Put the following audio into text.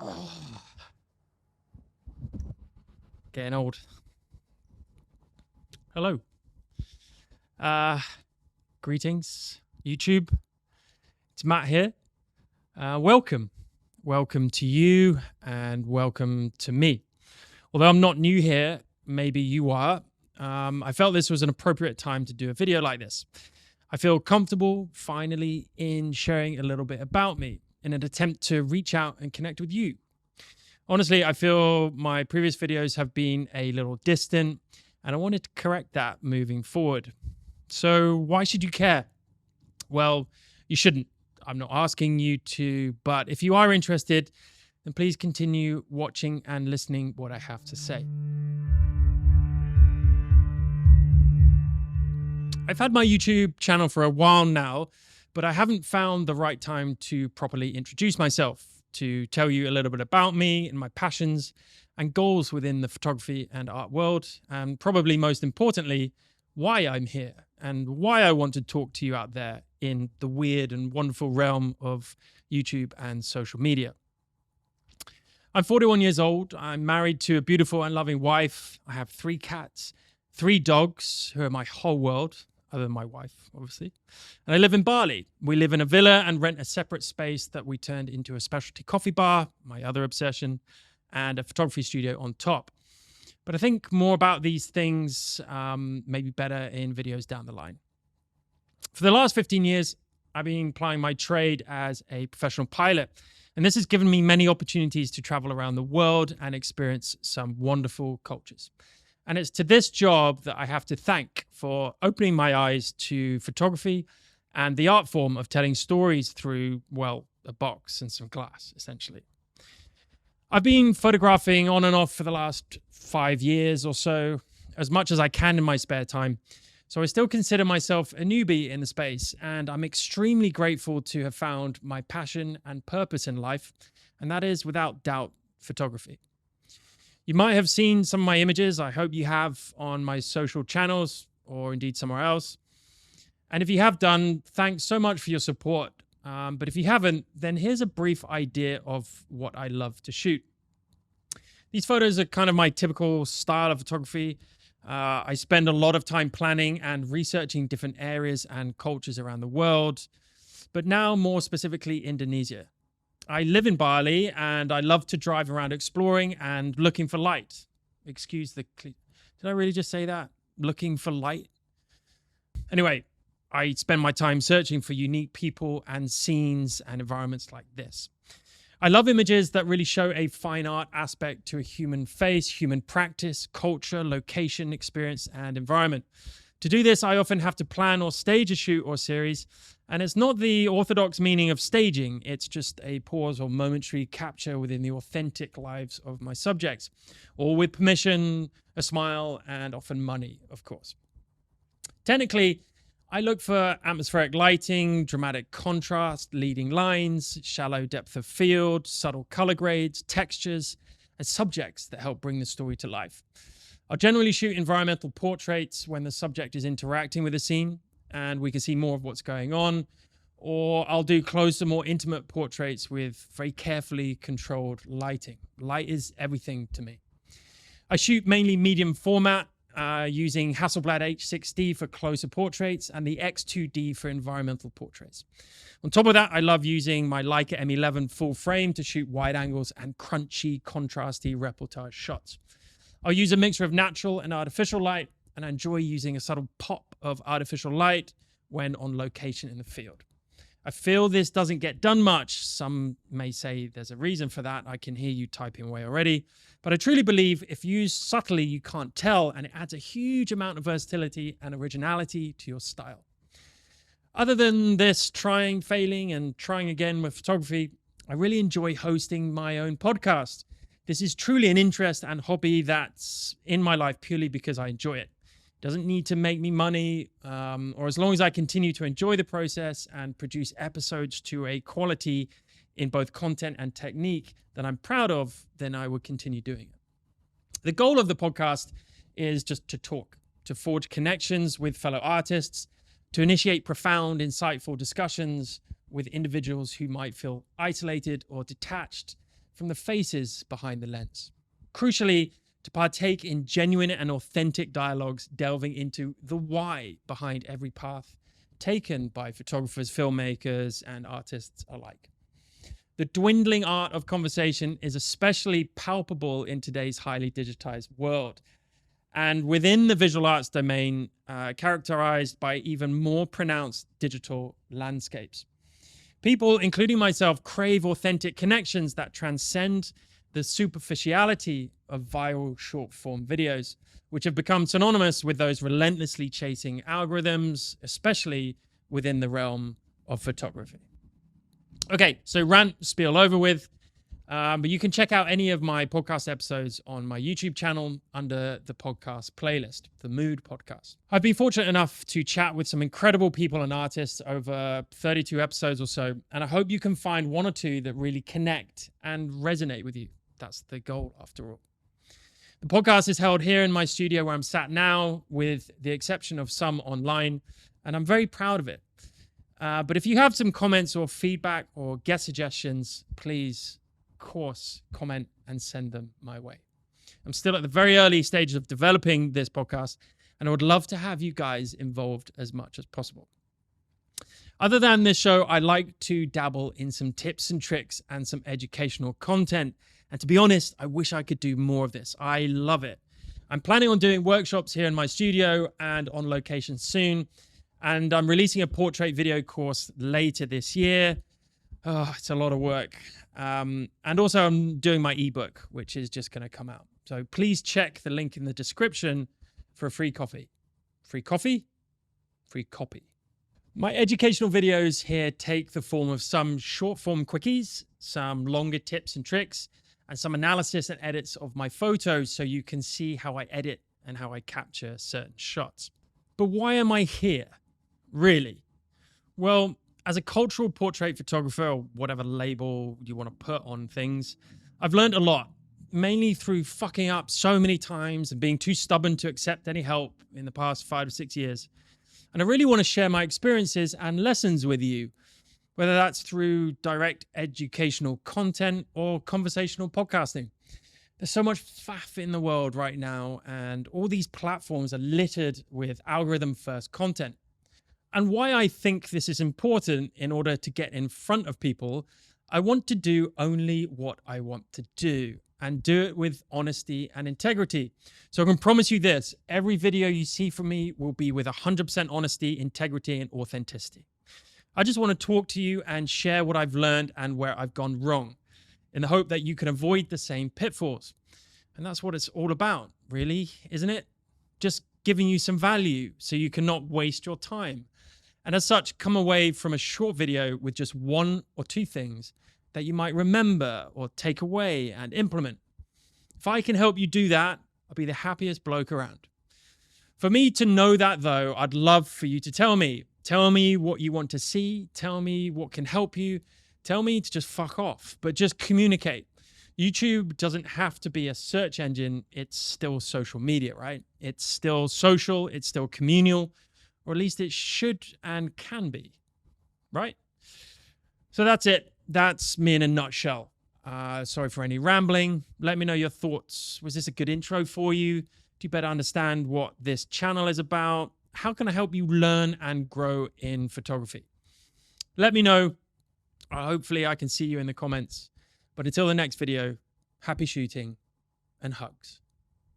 Oh, getting old. Hello. Uh, Greetings, YouTube. It's Matt here. Welcome. Welcome to you and welcome to me. Although I'm not new here, maybe you are. I felt this was an appropriate time to do a video like this. I feel comfortable finally in sharing a little bit about me in an attempt to reach out and connect with you. Honestly, I feel my previous videos have been a little distant and I wanted to correct that moving forward. So why should you care? Well, you shouldn't. I'm not asking you to, but if you are interested, then please continue watching and listening what I have to say. I've had my YouTube channel for a while now, but I haven't found the right time to properly introduce myself, to tell you a little bit about me and my passions and goals within the photography and art world, and probably most importantly, why I'm here and why I want to talk to you out there in the weird and wonderful realm of YouTube and social media. I'm 41 years old. I'm married to a beautiful and loving wife. I have 3 cats, 3 dogs who are my whole world, other than my wife, obviously. And I live in Bali. We live in a villa and rent a separate space that we turned into a specialty coffee bar, my other obsession, and a photography studio on top. But I think more about these things maybe better in videos down the line. For the last 15 years, I've been plying my trade as a professional pilot. And this has given me many opportunities to travel around the world and experience some wonderful cultures. And it's to this job that I have to thank for opening my eyes to photography and the art form of telling stories through, well, a box and some glass, essentially. I've been photographing on and off for the last 5 years or so, as much as I can in my spare time. So I still consider myself a newbie in the space, and I'm extremely grateful to have found my passion and purpose in life, and that is, without doubt, photography. You might have seen some of my images, I hope you have, on my social channels or indeed somewhere else. And if you have done, thanks so much for your support. But if you haven't, then here's a brief idea of what I love to shoot. These photos are kind of my typical style of photography. I spend a lot of time planning and researching different areas and cultures around the world, but now more specifically Indonesia. I live in Bali and I love to drive around exploring and looking for light. Excuse the... Did I really just say that? Looking for light? Anyway, I spend my time searching for unique people and scenes and environments like this. I love images that really show a fine art aspect to a human face, human practice, culture, location, experience, and environment. To do this, I often have to plan or stage a shoot or series, and it's not the orthodox meaning of staging, it's just a pause or momentary capture within the authentic lives of my subjects, all with permission, a smile, and often money, of course. Technically, I look for atmospheric lighting, dramatic contrast, leading lines, shallow depth of field, subtle color grades, textures, and subjects that help bring the story to life. I'll generally shoot environmental portraits when the subject is interacting with the scene and we can see more of what's going on, or I'll do closer, more intimate portraits with very carefully controlled lighting. Light is everything to me. I shoot mainly medium format, using Hasselblad H6D for closer portraits and the X2D for environmental portraits. On top of that, I love using my Leica M11 full frame to shoot wide angles and crunchy, contrasty reportage shots. I'll use a mixture of natural and artificial light, and I enjoy using a subtle pop of artificial light when on location in the field. I feel this doesn't get done much. Some may say there's a reason for that. I can hear you typing away already. But I truly believe if used subtly, you can't tell, and it adds a huge amount of versatility and originality to your style. Other than this trying, failing, and trying again with photography, I really enjoy hosting my own podcast. This is truly an interest and hobby that's in my life purely because I enjoy it. It doesn't need to make me money, or as long as I continue to enjoy the process and produce episodes to a quality in both content and technique that I'm proud of, then I will continue doing it. The goal of the podcast is just to talk, to forge connections with fellow artists, to initiate profound, insightful discussions with individuals who might feel isolated or detached from the faces behind the lens. Crucially, to partake in genuine and authentic dialogues delving into the why behind every path taken by photographers, filmmakers, and artists alike. The dwindling art of conversation is especially palpable in today's highly digitized world, and within the visual arts domain, characterized by even more pronounced digital landscapes. People, including myself, crave authentic connections that transcend the superficiality of viral short-form videos, which have become synonymous with those relentlessly chasing algorithms, especially within the realm of photography. Okay, so rant spiel over with. But you can check out any of my podcast episodes on my YouTube channel under the podcast playlist, the Mood Podcast. I've been fortunate enough to chat with some incredible people and artists over 32 episodes or so, and I hope you can find one or two that really connect and resonate with you. That's the goal, after all. The podcast is held here in my studio where I'm sat now, with the exception of some online, and I'm very proud of it. But if you have some comments or feedback or guest suggestions, please, of course, comment and send them my way. I'm still at the very early stages of developing this podcast, and I would love to have you guys involved as much as possible. Other than this show, I like to dabble in some tips and tricks and some educational content. And to be honest, I wish I could do more of this. I love it. I'm planning on doing workshops here in my studio and on location soon. And I'm releasing a portrait video course later this year. Oh, it's a lot of work. And also I'm doing my ebook, which is just going to come out. So please check the link in the description for a free coffee. Free coffee? Free copy. My educational videos here take the form of some short form quickies, some longer tips and tricks, and some analysis and edits of my photos so you can see how I edit and how I capture certain shots. But why am I here? Really? Well, as a cultural portrait photographer, or whatever label you want to put on things, I've learned a lot, mainly through fucking up so many times and being too stubborn to accept any help in the past 5 to 6 years. And I really want to share my experiences and lessons with you, whether that's through direct educational content or conversational podcasting. There's so much faff in the world right now, and all these platforms are littered with algorithm-first content. And why I think this is important in order to get in front of people, I want to do only what I want to do and do it with honesty and integrity. So I can promise you this, every video you see from me will be with 100% honesty, integrity, and authenticity. I just want to talk to you and share what I've learned and where I've gone wrong, in the hope that you can avoid the same pitfalls. And that's what it's all about, really, isn't it? Just giving you some value so you cannot waste your time. And as such, come away from a short video with just 1 or 2 things that you might remember or take away and implement. If I can help you do that, I'll be the happiest bloke around. For me to know that, though, I'd love for you to tell me. Tell me what you want to see. Tell me what can help you. Tell me to just fuck off, but just communicate. YouTube doesn't have to be a search engine. It's still social media, right? It's still social. It's still communal. Or at least it should and can be, right? So that's it. That's me in a nutshell. Sorry for any rambling. Let me know your thoughts. Was this a good intro for you? Do you better understand what this channel is about? How can I help you learn and grow in photography? Let me know. Hopefully I can see you in the comments. But until the next video, happy shooting and hugs.